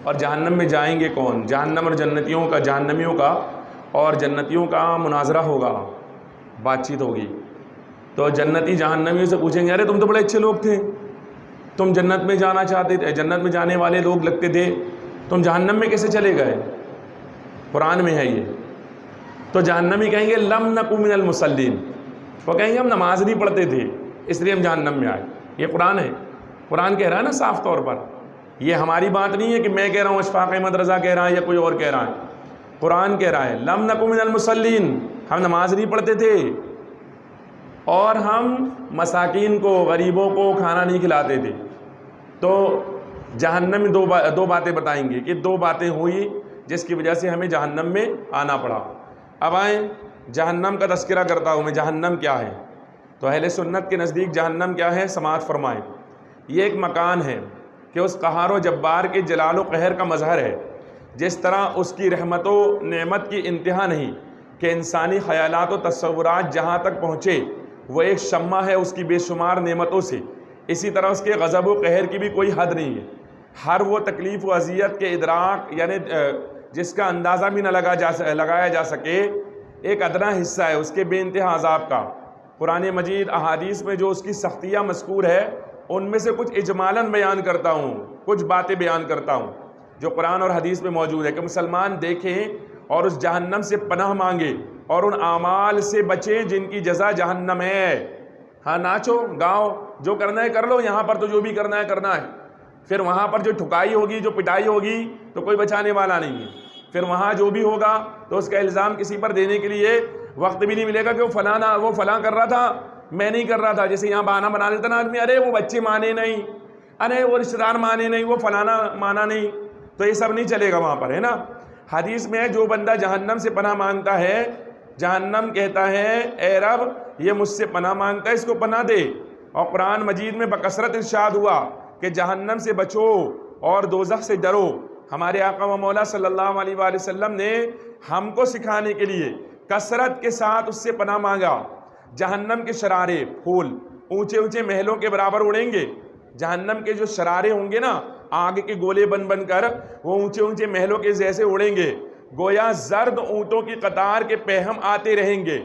اور جہنم میں جائیں گے کون؟ جہنم اور جہنمیوں کا اور جنتیوں کا مناظرہ ہوگا، بات چیت ہوگی۔ تو جنتی جہنمیوں سے پوچھیں گے ارے تم تو بڑے اچھے لوگ تھے، تم جنت میں جانا چاہتے تھے، جنت میں جانے والے لوگ لگتے تھے، تم جہنم میں کیسے چلے گئے؟ قرآن میں ہے یہ۔ تو جہنمی کہیں گے لم نکو من المصلین، وہ کہیں گے ہم نماز نہیں پڑھتے تھے اس لیے ہم جہنم میں آئے۔ یہ قرآن ہے، قرآن کہہ رہا ہے نا صاف طور پر، یہ ہماری بات نہیں ہے کہ میں کہہ رہا ہوں، اشفاق احمد رضا کہہ رہا ہے یا کوئی اور کہہ رہا ہے، قرآن کہہ رہا ہے لم نکو من المصلین، ہم نماز نہیں پڑھتے تھے اور ہم مساکین کو، غریبوں کو کھانا نہیں کھلاتے تھے۔ تو جہنم میں دو باتیں بتائیں گے کہ دو باتیں ہوئی جس کی وجہ سے ہمیں جہنم میں آنا پڑا۔ اب آئیں جہنم کا تذکرہ کرتا ہوں میں، جہنم کیا ہے؟ تو اہل سنت کے نزدیک جہنم کیا ہے؟ سماعت فرمائیں، یہ ایک مکان ہے کہ اس قہار و جبار کے جلال و قہر کا مظہر ہے۔ جس طرح اس کی رحمت و نعمت کی انتہا نہیں کہ انسانی خیالات و تصورات جہاں تک پہنچے وہ ایک شمع ہے اس کی بے شمار نعمتوں سے، اسی طرح اس کے غضب و قہر کی بھی کوئی حد نہیں ہے۔ ہر وہ تکلیف و اذیت کے ادراک یعنی جس کا اندازہ بھی نہ لگایا جا سکے، ایک ادنا حصہ ہے اس کے بے انتہا عذاب کا۔ قرآن مجید احادیث میں جو اس کی سختیاں مذکور ہے ان میں سے کچھ اجمالاً بیان کرتا ہوں، کچھ باتیں بیان کرتا ہوں جو قرآن اور حدیث میں موجود ہے کہ مسلمان دیکھیں اور اس جہنم سے پناہ مانگے اور ان اعمال سے بچیں جن کی جزا جہنم ہے۔ ہاں ناچو گاؤ، جو کرنا ہے کر لو، یہاں پر تو جو بھی کرنا ہے کرنا ہے، پھر وہاں پر جو ٹھکائی ہوگی، جو پٹائی ہوگی تو کوئی بچانے والا نہیں ہے۔ پھر وہاں جو بھی ہوگا تو اس کا الزام کسی پر دینے کے لیے وقت بھی نہیں ملے گا کہ وہ فلاں کر رہا تھا، میں نہیں کر رہا تھا۔ جیسے یہاں بہانہ بنا دیتا نا آدمی، ارے وہ بچے مانے نہیں، ارے وہ رشتہ دار مانے نہیں، وہ فلانا مانا نہیں، تو یہ سب نہیں چلے گا وہاں پر، ہے نا۔ حدیث میں ہے جو بندہ جہنم سے پناہ مانگتا ہے، جہنم کہتا ہے اے رب یہ مجھ سے پناہ مانگتا ہے، اس کو پناہ دے۔ اور قرآن مجید میں بکثرت ارشاد ہوا کہ جہنم سے بچو اور دوزخ سے ڈرو۔ ہمارے آقا و مولا صلی اللہ علیہ وآلہ وسلم نے ہم کو سکھانے کے لیے کثرت کے ساتھ اس سے پناہ مانگا۔ جہنم کے شرارے پھول اونچے اونچے محلوں کے برابر اڑیں گے، جہنم کے جو شرارے ہوں گے نا آگ کے گولے بن بن کر وہ اونچے اونچے محلوں کے جیسے اڑیں گے، گویا زرد اونٹوں کی قطار کے پہم آتے رہیں گے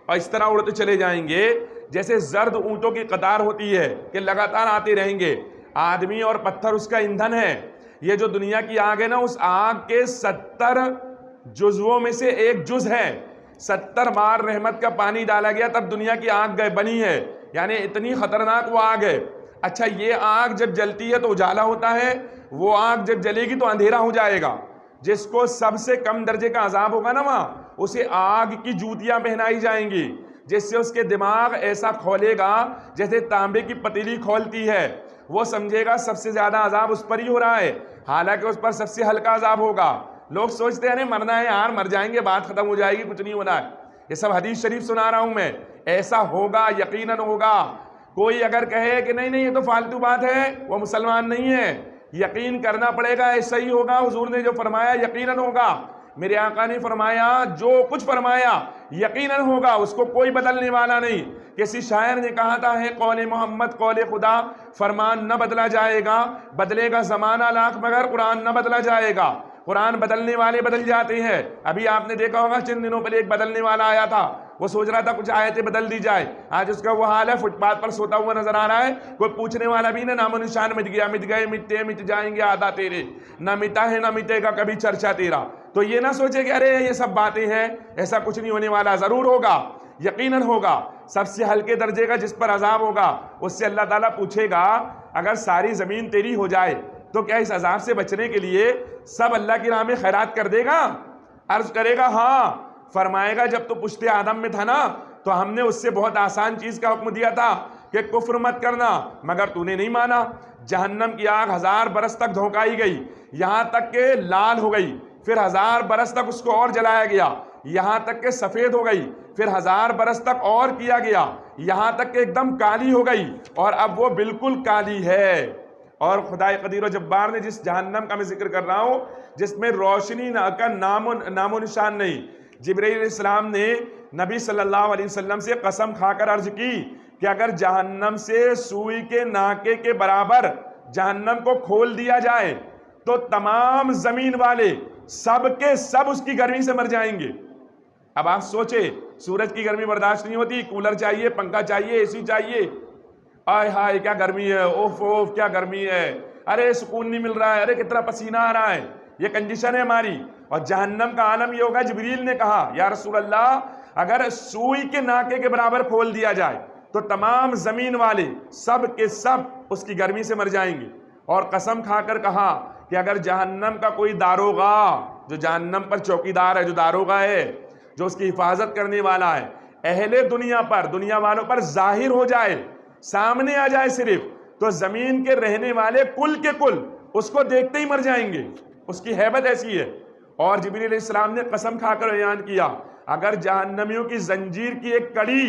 اور اس طرح اڑتے چلے جائیں گے جیسے زرد اونٹوں کی قطار ہوتی ہے کہ لگاتار آتے رہیں گے۔ آدمی اور پتھر اس کا ایندھن ہے۔ یہ جو دنیا کی آگ ہے نا، اس آگ کے 70 جزووں میں سے ایک جز ہے۔ 70 بار رحمت کا پانی ڈالا گیا تب دنیا کی آگ بنی ہے، یعنی اتنی خطرناک وہ آگ ہے۔ اچھا یہ آگ جب جلتی ہے تو اجالا ہوتا ہے، وہ آگ جب جلے گی تو اندھیرا ہو جائے گا۔ جس کو سب سے کم درجے کا عذاب ہوگا نا وہاں، اسے آگ کی جوتیاں پہنائی جائیں گی جس سے اس کے دماغ ایسا کھولے گا جیسے تانبے کی پتیلی کھولتی ہے۔ وہ سمجھے گا سب سے زیادہ عذاب اس پر ہی ہو رہا ہے، حالانکہ اس پر سب سے ہلکا عذاب ہوگا۔ لوگ سوچتے ہیں نہیں مرنا ہے یار، مر جائیں گے، بات ختم ہو جائے گی، کچھ نہیں ہونا ہے۔ یہ سب حدیث شریف سنا رہا ہوں میں، ایسا ہوگا، یقیناً ہوگا۔ کوئی اگر کہے کہ نہیں یہ تو فالتو بات ہے، وہ مسلمان نہیں ہے۔ یقین کرنا پڑے گا، ایسا ہی ہوگا۔ حضور نے جو فرمایا یقیناً ہوگا۔ میرے آقا نے فرمایا جو کچھ فرمایا یقیناً ہوگا، اس کو کوئی بدلنے والا نہیں۔ کسی شاعر نے کہا تھا ہے قول محمد قول خدا، فرمان نہ بدلا جائے گا، بدلے گا زمانہ لاکھ مگر قرآن نہ بدلا جائے گا۔ قرآن بدلنے والے بدل جاتے ہیں۔ ابھی آپ نے دیکھا ہوگا چند دنوں پہلے ایک بدلنے والا آیا تھا، وہ سوچ رہا تھا کچھ آیتیں بدل دی جائے، آج اس کا وہ حال ہے، فٹ پاتھ پر سوتا ہوا نظر آ رہا ہے، کوئی پوچھنے والا بھی نہ، نام و نشان مٹ گیا، مٹ گئے مٹتے مٹ جائیں گے آدھا تیرے، نہ مٹا ہے نہ مٹے گا کبھی چرچا تیرا۔ تو یہ نہ سوچے کہ ارے یہ سب باتیں ہیں، ایسا کچھ نہیں ہونے والا، ضرور ہوگا، یقیناً ہوگا۔ سب سے ہلکے درجے کا جس پر عذاب ہوگا اس سے اللہ تعالیٰ پوچھے گا اگر ساری زمین تیری ہو جائے تو کیا اس عذاب سے بچنے کے لیے سب اللہ کی راہ میں خیرات کر دے گا؟ عرض کرے گا ہاں۔ فرمائے گا جب تو پشت آدم میں تھا نا تو ہم نے اس سے بہت آسان چیز کا حکم دیا تھا کہ کفر مت کرنا، مگر تو نے نہیں مانا۔ جہنم کی آگ 1000 برس تک دھونکائی گئی، یہاں تک کہ لال ہو گئی، پھر 1000 برس تک اس کو اور جلایا گیا، یہاں تک کہ سفید ہو گئی، پھر 1000 برس تک اور کیا گیا، یہاں تک کہ ایک دم کالی ہو گئی، اور اب وہ بالکل کالی ہے۔ اور خدائے قدیر و جبار نے جس جہنم کا میں ذکر کر رہا ہوں جس میں روشنی کا نام و نشان نہیں، جبرائیل علیہ السلام نے نبی صلی اللہ علیہ وسلم سے قسم کھا کر عرض کی کہ اگر جہنم سے سوئی کے ناکے کے برابر جہنم کو کھول دیا جائے تو تمام زمین والے سب کے سب اس کی گرمی سے مر جائیں گے۔ اب آپ سوچے، سورج کی گرمی برداشت نہیں ہوتی، کولر چاہیے، پنکھا چاہیے، اے سی چاہیے، آئے ہائے کیا گرمی ہے، اوف اوف کیا گرمی ہے، ارے سکون نہیں مل رہا ہے، ارے کتنا پسینہ آ رہا ہے، یہ کنڈیشن ہے ہماری۔ اور جہنم کا عالم یہ ہوگا، جبریل نے کہا یا رسول اللہ اگر سوئی کے ناکے کے برابر کھول دیا جائے تو تمام زمین والے سب کے سب اس کی گرمی سے مر جائیں گے۔ اور قسم کھا کر کہا کہ اگر جہنم کا کوئی داروغہ، جو جہنم پر چوکیدار ہے، جو داروغہ ہے، جو اس کی حفاظت کرنے والا ہے، اہل دنیا پر، دنیا والوں پر ظاہر ہو جائے، سامنے آ جائے صرف، تو زمین کے رہنے والے کل کے کل اس کو دیکھتے ہی مر جائیں گے، اس کی ہیبت ایسی ہے۔ اور جبریل علیہ السلام نے قسم کھا کر بیان کیا اگر جہنمیوں کی زنجیر کی ایک کڑی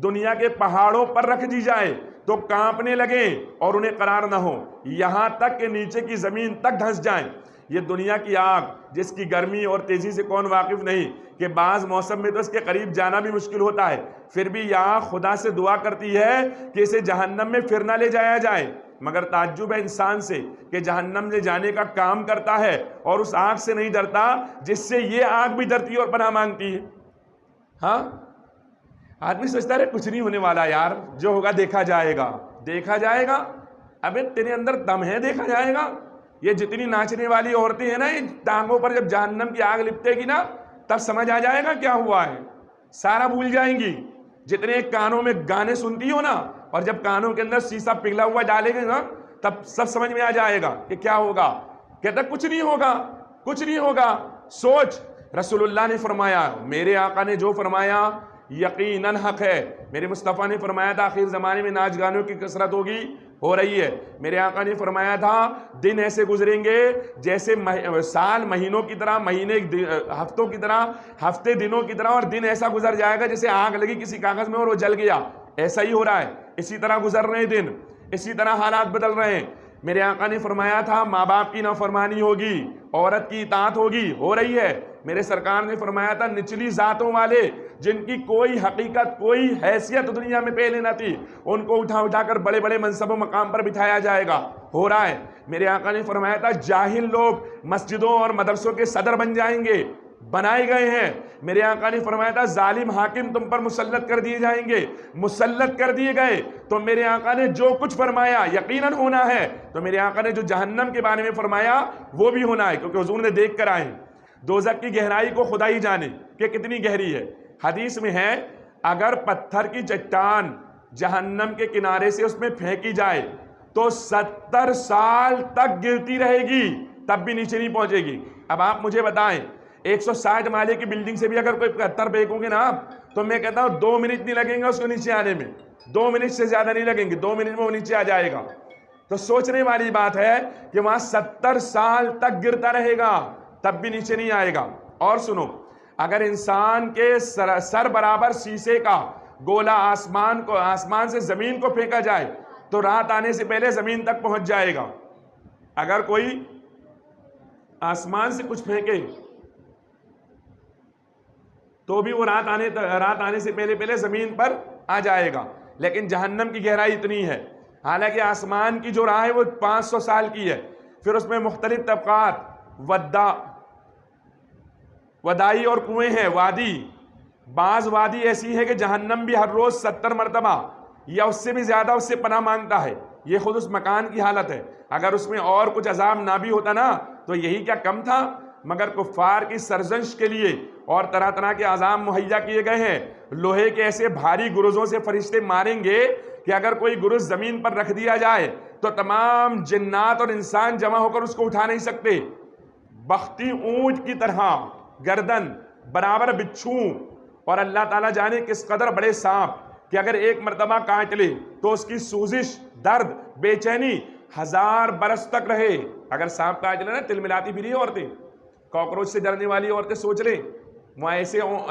دنیا کے پہاڑوں پر رکھ دی جائے تو کانپنے لگیں اور انہیں قرار نہ ہو، یہاں تک کہ نیچے کی زمین تک دھنس جائیں۔ یہ دنیا کی آگ جس کی گرمی اور تیزی سے کون واقف نہیں کہ بعض موسم میں تو اس کے قریب جانا بھی مشکل ہوتا ہے، پھر بھی یہ آگ خدا سے دعا کرتی ہے کہ اسے جہنم میں پھر نہ لے جایا جائے۔ مگر تعجب ہے انسان سے کہ جہنم لے جانے کا کام کرتا ہے اور اس آگ سے نہیں ڈرتا جس سے یہ آگ بھی ڈرتی ہے اور پناہ مانگتی ہے۔ ہاں آدمی سوچتا ہے کچھ نہیں ہونے والا یار، جو ہوگا دیکھا جائے گا، دیکھا جائے گا۔ ابے تیرے اندر دم ہے، دیکھا جائے گا۔ یہ جتنی ناچنے والی عورتیں ہیں نا، ان ٹانگوں پر جب جہنم کی آگ لپٹے گی نا تب سمجھ آ جائے گا کیا ہوا ہے، سارا بھول جائیں گی۔ جتنے کانوں میں گانے سنتی ہو نا، اور جب کانوں کے اندر سیسا پگھلا ہوا ڈالے گے نا تب سب سمجھ میں آ جائے گا کہ کیا ہوگا۔ کہتا کچھ نہیں ہوگا، کچھ نہیں ہوگا۔ سوچ، رسول اللہ نے فرمایا، میرے آقا نے جو فرمایا یقیناً حق ہے۔ میرے مصطفیٰ نے فرمایا تھا آخر زمانے میں ناچ گانوں کی کثرت ہوگی، ہو رہی ہے۔ میرے آقا نے فرمایا تھا دن ایسے گزریں گے جیسے سال مہینوں کی طرح، مہینے ہفتوں کی طرح، ہفتے دنوں کی طرح، اور دن ایسا گزر جائے گا جیسے آگ لگی کسی کاغذ میں اور وہ جل گیا۔ ایسا ہی ہو رہا ہے، اسی طرح گزر رہے ہیں دن، اسی طرح حالات بدل رہے ہیں۔ میرے آقا نے فرمایا تھا ماں باپ کی نافرمانی ہوگی، عورت کی اطاعت ہوگی، ہو رہی ہے۔ میرے سرکار نے فرمایا تھا نچلی ذاتوں والے جن کی کوئی حقیقت، کوئی حیثیت دنیا میں پہلے نہ تھی، ان کو اٹھا اٹھا کر بڑے بڑے منصب و مقام پر بٹھایا جائے گا، ہو رہا ہے۔ میرے آقا نے فرمایا تھا جاہل لوگ مسجدوں اور مدرسوں کے صدر بن جائیں گے، بنائے گئے ہیں۔ میرے آقا نے فرمایا تھا ظالم حاکم تم پر مسلط کر دیے جائیں گے، مسلط کر دیے گئے۔ تو میرے آقا نے جو کچھ فرمایا یقیناً ہونا ہے۔ تو میرے آقا نے جو جہنم کے بارے میں فرمایا وہ بھی ہونا ہے، کیونکہ حضور نے دیکھ کر آئے۔ دوزخ کی گہرائی کو خدا ہی جانے کہ کتنی گہری ہے۔ حدیث میں ہے اگر پتھر کی چٹان جہنم کے کنارے سے اس میں پھینکی جائے تو 70 سال تک گرتی رہے گی، تب بھی نیچے نہیں پہنچے گی۔ اب آپ مجھے بتائیں 160 مالے کی بلڈنگ سے بھی اگر کوئی 75 پھینکوں گے نا آپ، تو میں کہتا ہوں 2 منٹ نہیں لگیں گے اس کو نیچے آنے میں، 2 منٹ سے زیادہ نہیں لگیں گے، 2 منٹ میں وہ نیچے آ جائے گا۔ تو سوچنے والی بات ہے کہ وہاں 70 سال تک گرتا رہے گا تب بھی نیچے نہیں آئے گا۔ اور سنو، اگر انسان کے سر برابر شیشے کا گولا آسمان سے زمین کو پھینکا جائے تو رات آنے سے پہلے زمین تک پہنچ جائے گا۔ اگر کوئی آسمان سے کچھ پھینکے تو بھی وہ رات آنے سے پہلے زمین پر آ جائے گا۔ لیکن جہنم کی گہرائی اتنی ہے، حالانکہ آسمان کی جو راہ ہے وہ 500 سال کی ہے، پھر اس میں مختلف طبقات، ودائی اور کنویں ہیں، وادی۔ بعض وادی ایسی ہے کہ جہنم بھی ہر روز 70 مرتبہ یا اس سے بھی زیادہ اس سے پناہ مانگتا ہے۔ یہ خود اس مکان کی حالت ہے۔ اگر اس میں اور کچھ عذاب نہ بھی ہوتا نا تو یہی کیا کم تھا؟ مگر کفار کی سرزنش کے لیے اور طرح طرح کے عذاب مہیا کیے گئے ہیں۔ لوہے کے ایسے بھاری گرزوں سے فرشتے ماریں گے کہ اگر کوئی گرز زمین پر رکھ دیا جائے تو تمام جنات اور انسان جمع ہو کر اس کو اٹھا نہیں سکتے۔ بختی اونٹ کی طرح گردن برابر بچھو، اور اللہ تعالیٰ جانے کس قدر بڑے سانپ کہ اگر ایک مرتبہ کاٹ لے تو اس کی سوزش، درد، بے چینی 1000 برس تک رہے۔ اگر سانپ کاٹ لے نا، تل ملاتی پھری عورتیں، کاکروچ سے ڈرنے والی عورتیں سوچ لیں وہاں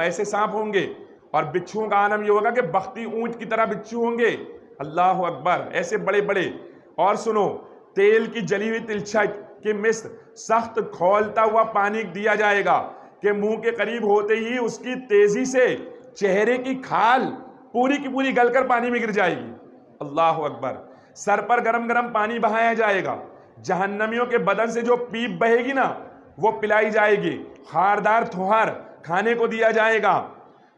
ایسے سانپ ہوں گے۔ اور بچھوؤں کا عالم یہ ہوگا کہ بختی اونٹ کی طرح بچھو ہوں گے، اللہ اکبر، ایسے بڑے بڑے۔ اور سنو، تیل کی جلی ہوئی تلچھٹ کی مثل سخت کھولتا ہوا پانی دیا جائے گا کہ منہ کے قریب ہوتے ہی اس کی تیزی سے چہرے کی کھال پوری کی پوری گل کر پانی میں گر جائے گی، اللہ اکبر۔ سر پر گرم گرم پانی بہایا جائے گا، جہنمیوں کے بدن سے جو پیپ بہے گی نا وہ پلائی جائے گی، خاردار تھوہار کھانے کو دیا جائے گا،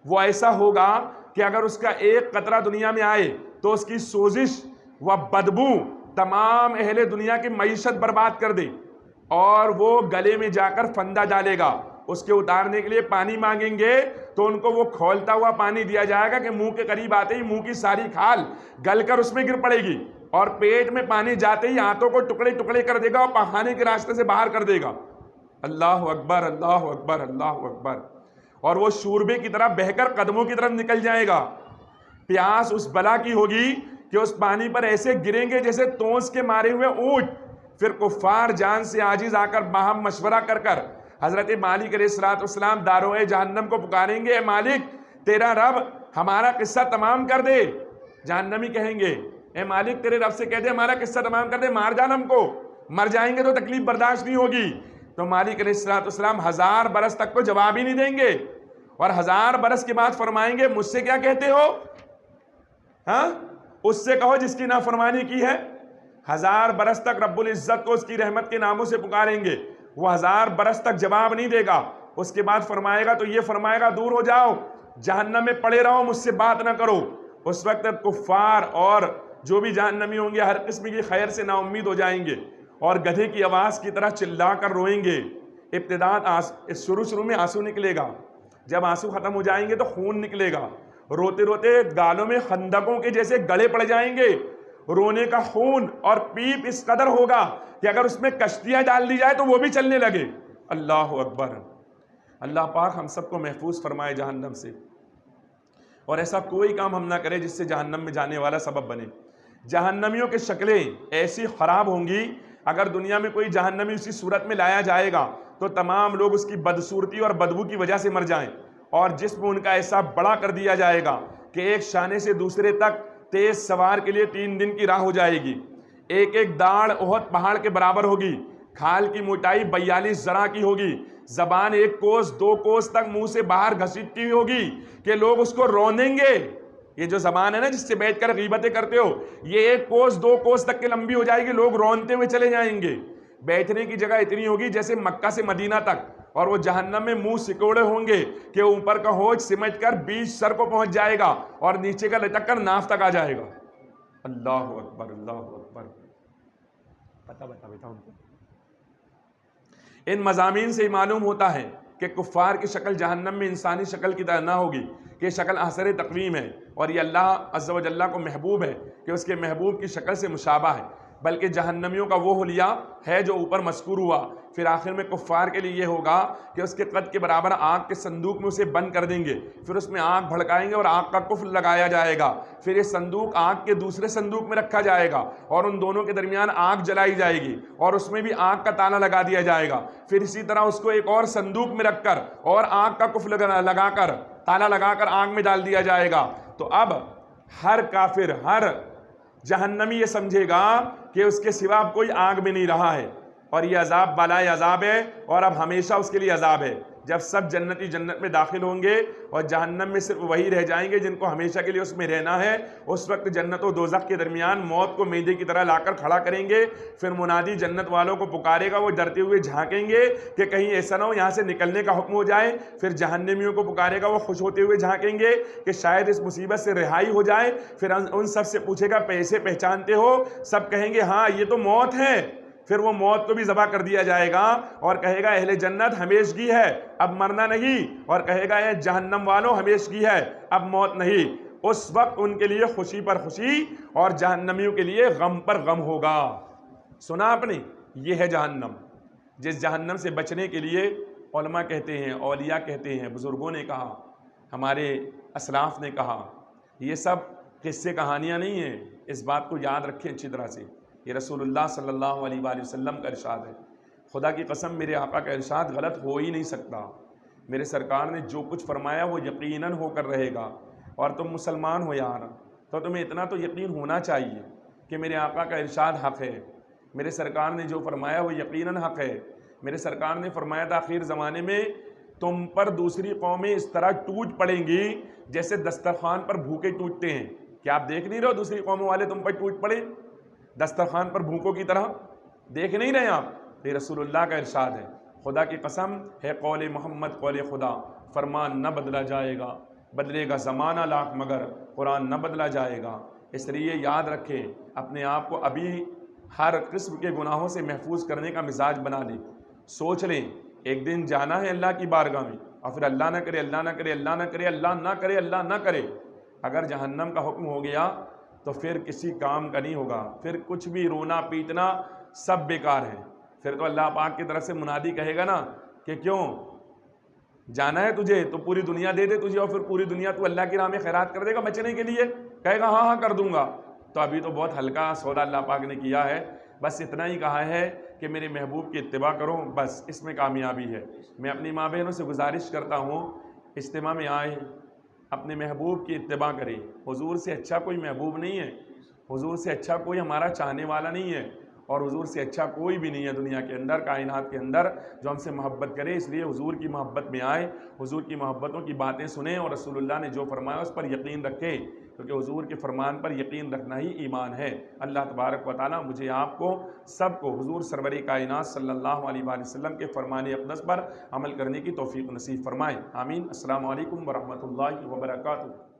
وہ ایسا ہوگا کہ اگر اس کا ایک قطرہ دنیا میں آئے تو اس کی سوزش و بدبو تمام اہل دنیا کی معیشت برباد کر دے، اور وہ گلے میں جا کر پھندا ڈالے گا۔ اس کے اتارنے کے لیے پانی مانگیں گے تو ان کو وہ کھولتا ہوا پانی دیا جائے گا کہ منہ کے قریب آتے ہی منہ کی ساری کھال گل کر اس میں گر پڑے گی، اور پیٹ میں پانی جاتے ہی ہاتھوں کو ٹکڑے ٹکڑے کر دے گا اور پخانے کے راستے سے باہر کر دے گا۔ اللہ اکبر، اللہ اکبر، اللہ اکبر۔ اور وہ شوربے کی طرح بہہ کر قدموں کی طرف نکل جائے گا۔ پیاس اس بلا کی ہوگی کہ اس پانی پر ایسے گریں گے جیسے تونس کے مارے ہوئے اونٹ۔ پھر کفار جان سے عاجز آ کر باہم مشورہ کر کر حضرت مالک علیہ السلام داروغ جہنم کو پکاریں گے، اے مالک تیرا رب ہمارا قصہ تمام کر دے۔ جہنمی کہیں گے، اے مالک تیرے رب سے کہہ دے ہمارا قصہ تمام کر دے، مار جان ہم کو، مر جائیں گے تو تکلیف برداشت نہیں ہوگی۔ تو مالک علیہ السلام 1000 برس تک کو جواب ہی نہیں دیں گے، اور 1000 برس کے بعد فرمائیں گے مجھ سے کیا کہتے ہو؟ ہاں اس سے کہو جس کی نافرمانی کی ہے۔ 1000 برس تک رب العزت کو اس کی رحمت کے ناموں سے پکاریں گے، وہ 1000 برس تک جواب نہیں دے گا۔ اس کے بعد فرمائے گا تو یہ فرمائے گا دور ہو جاؤ، جہنم میں پڑے رہو، مجھ سے بات نہ کرو۔ اس وقت کفار اور جو بھی جہنمی ہوں گے ہر قسم کی خیر سے نا امید ہو جائیں گے، اور گدھے کی آواز کی طرح چلا کر روئیں گے۔ ابتداء شروع میں آنسو نکلے گا، جب آنسو ختم ہو جائیں گے تو خون نکلے گا، روتے روتے گالوں میں خندقوں کے جیسے گڑے پڑ جائیں گے۔ رونے کا خون اور پیپ اس قدر ہوگا کہ اگر اس میں کشتیاں ڈال دی جائے تو وہ بھی چلنے لگے۔ اللہ اکبر۔ اللہ پاک ہم سب کو محفوظ فرمائے جہنم سے، اور ایسا کوئی کام ہم نہ کرے جس سے جہنم میں جانے والا سبب بنے۔ جہنمیوں کی شکلیں ایسی خراب ہوں گی، اگر دنیا میں کوئی جہنمی اسی صورت میں لایا جائے گا تو تمام لوگ اس کی بدصورتی اور بدبو کی وجہ سے مر جائیں، اور جسم ان کا ایسا بڑا کر دیا جائے گا کہ ایک شانے سے دوسرے تک تیز سوار کے لیے 3 دن کی راہ ہو جائے گی۔ ایک ایک داڑھ احد پہاڑ کے برابر ہوگی، کھال کی موٹائی 42 ذراع کی ہوگی، زبان 1 کوس 2 کوس تک منہ سے باہر گھسیٹتی ہوئی ہوگی کہ لوگ اس کو رونیں گے۔ یہ جو زبان ہے نا جس سے بیٹھ کر غیبتیں کرتے ہو، یہ 1 کوس 2 کوس تک کے لمبی ہو جائے گی، لوگ رونتے ہوئے چلے جائیں گے۔ بیٹھنے کی جگہ اتنی ہوگی جیسے مکہ سے مدینہ تک، اور وہ جہنم میں منہ سکوڑے ہوں گے کہ اوپر کا ہوج سمٹ کر بیچ سر کو پہنچ جائے گا اور نیچے کا لٹک کر ناف تک آ جائے گا۔ اللہ اکبر، اللہ اکبر۔ بتا ان کو ان مضامین سے معلوم ہوتا ہے کہ کفار کی شکل جہنم میں انسانی شکل کی طرح نہ ہوگی، کہ شکل اثر تقویم ہے، اور یہ اللہ عز و جل کو محبوب ہے کہ اس کے محبوب کی شکل سے مشابہ ہے، بلکہ جہنمیوں کا وہ حلیہ ہے جو اوپر مذکور ہوا۔ پھر آخر میں کفار کے لیے یہ ہوگا کہ اس کے قد کے برابر آگ کے صندوق میں اسے بند کر دیں گے، پھر اس میں آگ بھڑکائیں گے اور آگ کا کفل لگایا جائے گا، پھر یہ صندوق آگ کے دوسرے صندوق میں رکھا جائے گا اور ان دونوں کے درمیان آگ جلائی جائے گی اور اس میں بھی آگ کا تالا لگا دیا جائے گا، پھر اسی طرح اس کو ایک اور صندوق میں رکھ کر اور آگ کا کفل لگا کر تالا لگا کر آگ میں ڈال دیا جائے گا۔ تو اب ہر کافر، ہر جہنمی یہ سمجھے گا کہ اس کے سوا اب کوئی آگ میں نہیں رہا ہے، اور یہ عذاب بالائے عذاب ہے، اور اب ہمیشہ اس کے لیے عذاب ہے۔ جب سب جنتی جنت میں داخل ہوں گے اور جہنم میں صرف وہی رہ جائیں گے جن کو ہمیشہ کے لیے اس میں رہنا ہے، اس وقت جنت و دوزخ کے درمیان موت کو میدے کی طرح لا کر کھڑا کریں گے۔ پھر منادی جنت والوں کو پکارے گا، وہ ڈرتے ہوئے جھانکیں گے کہ کہیں ایسا نہ ہو یہاں سے نکلنے کا حکم ہو جائے۔ پھر جہنمیوں کو پکارے گا، وہ خوش ہوتے ہوئے جھانکیں گے کہ شاید اس مصیبت سے رہائی ہو جائے۔ پھر ان سب سے پوچھے گا پیسے پہچانتے ہو؟ سب کہیں گے ہاں یہ تو موت ہے۔ پھر وہ موت کو بھی ذبح کر دیا جائے گا اور کہے گا اہل جنت ہمیشگی ہے، اب مرنا نہیں، اور کہے گا اے جہنم والوں ہمیشگی ہے، اب موت نہیں۔ اس وقت ان کے لیے خوشی پر خوشی اور جہنمیوں کے لیے غم پر غم ہوگا۔ سنا آپ نے؟ یہ ہے جہنم، جس جہنم سے بچنے کے لیے علماء کہتے ہیں، اولیاء کہتے ہیں، بزرگوں نے کہا، ہمارے اسلاف نے کہا، یہ سب قصے کہانیاں نہیں ہیں، اس بات کو یاد رکھیں اچھی طرح سے۔ یہ رسول اللہ صلی اللہ علیہ وآلہ وسلم کا ارشاد ہے۔ خدا کی قسم میرے آقا کا ارشاد غلط ہو ہی نہیں سکتا۔ میرے سرکار نے جو کچھ فرمایا وہ یقیناً ہو کر رہے گا، اور تم مسلمان ہو یار تو تمہیں اتنا تو یقین ہونا چاہیے کہ میرے آقا کا ارشاد حق ہے۔ میرے سرکار نے جو فرمایا وہ یقیناً حق ہے۔ میرے سرکار نے فرمایا تھا آخر زمانے میں تم پر دوسری قومیں اس طرح ٹوٹ پڑیں گی جیسے دسترخوان پر بھوکے ٹوٹتے ہیں۔ کیا آپ دیکھ نہیں رہے ہو دوسری قوموں والے تم پر ٹوٹ پڑے دسترخوان پر بھوکوں کی طرح؟ دیکھ نہیں رہے آپ؟ یہ رسول اللہ کا ارشاد ہے، خدا کی قسم ہے قول محمد قول خدا، فرمان نہ بدلا جائے گا، بدلے گا زمانہ لاکھ مگر قرآن نہ بدلا جائے گا۔ اس لیے یاد رکھیں، اپنے آپ کو ابھی ہر قسم کے گناہوں سے محفوظ کرنے کا مزاج بنا لیں۔ سوچ لیں ایک دن جانا ہے اللہ کی بارگاہ میں، اور پھر اللہ نہ کرے، اللہ نہ کرے، اللہ نہ کرے، اللہ نہ کرے، اللہ نہ کرے، اگر جہنم کا حکم ہو گیا تو پھر کسی کام کا نہیں ہوگا، پھر کچھ بھی رونا پیٹنا سب بیکار ہے۔ پھر تو اللہ پاک کی طرف سے منادی کہے گا نا کہ کیوں جانا ہے تجھے تو پوری دنیا دے دے تجھے، اور پھر پوری دنیا تو اللہ کی راہ میں خیرات کر دے گا بچنے کے لیے، کہے گا ہاں ہاں کر دوں گا۔ تو ابھی تو بہت ہلکا سودا اللہ پاک نے کیا ہے، بس اتنا ہی کہا ہے کہ میرے محبوب کی اتباع کرو، بس اس میں کامیابی ہے۔ میں اپنی ماں بہنوں سے گزارش کرتا ہوں، اجتماع میں آئیں، اپنے محبوب کی اتباع کریں۔ حضور سے اچھا کوئی محبوب نہیں ہے، حضور سے اچھا کوئی ہمارا چاہنے والا نہیں ہے، اور حضور سے اچھا کوئی بھی نہیں ہے دنیا کے اندر، کائنات کے اندر، جو ہم سے محبت کرے۔ اس لیے حضور کی محبت میں آئے، حضور کی محبتوں کی باتیں سنیں، اور رسول اللہ نے جو فرمایا اس پر یقین رکھیں، کیونکہ حضور کے فرمان پر یقین رکھنا ہی ایمان ہے۔ اللہ تبارک و تعالیٰ مجھے آپ کو سب کو حضور سرور کائنات صلی اللہ علیہ وآلہ وسلم کے فرمان اقدس پر عمل کرنے کی توفیق نصیب فرمائے، آمین۔ السلام علیکم ورحمۃ اللہ وبرکاتہ۔